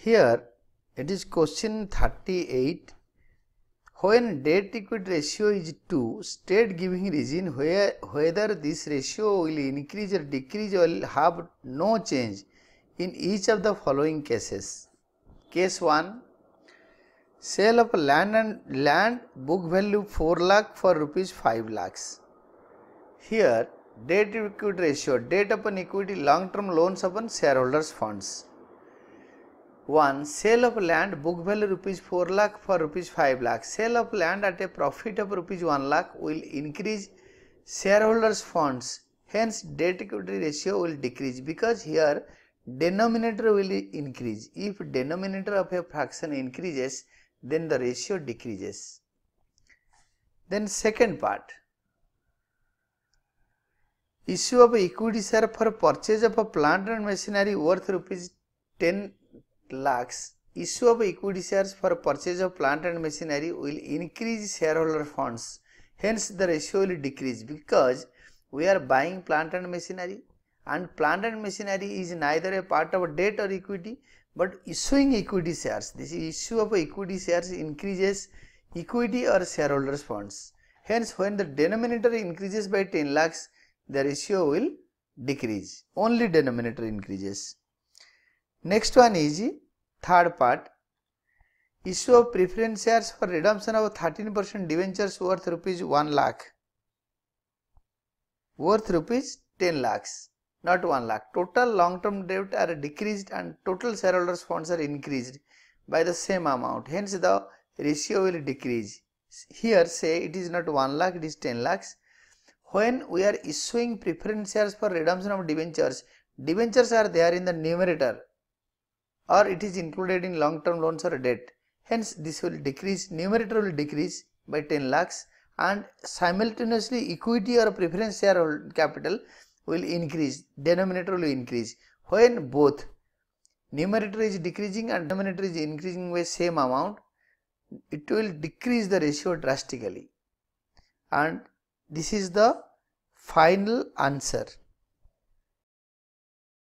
Here it is question 38. When debt equity ratio is 2, state giving reason whether this ratio will increase or decrease or will have no change in each of the following cases. Case 1, sale of land book value 4 lakh for rupees 5 lakhs. Here debt equity ratio, debt upon equity, long term loans upon shareholders funds. 1. Sale of land book value rupees 4 lakh for rupees 5 lakh. Sale of land at a profit of rupees 1 lakh will increase shareholders funds, hence debt equity ratio will decrease because here denominator will increase. If denominator of a fraction increases, then the ratio decreases. Then second part, issue of equity share for purchase of a plant and machinery worth rupees 10 lakhs. Issue of equity shares for purchase of plant and machinery will increase shareholder funds, hence the ratio will decrease because we are buying plant and machinery, and plant and machinery is neither a part of debt or equity but issuing equity shares. This issue of equity shares increases equity or shareholders funds, hence when the denominator increases by 10 lakhs, the ratio will decrease, only denominator increases. Next one is third part, issue of preference shares for redemption of 13% debentures worth rupees 1 lakh, worth rupees 10 lakhs, not 1 lakh. Total long term debt are decreased and total shareholders funds are increased by the same amount, hence the ratio will decrease. Here say it is not 1 lakh, it is 10 lakhs. When we are issuing preference shares for redemption of debentures, debentures are there in the numerator or it is included in long term loans or debt, hence this will decrease, numerator will decrease by 10 lakhs and simultaneously equity or preference share capital will increase, denominator will increase. When both numerator is decreasing and denominator is increasing by same amount, it will decrease the ratio drastically, and this is the final answer.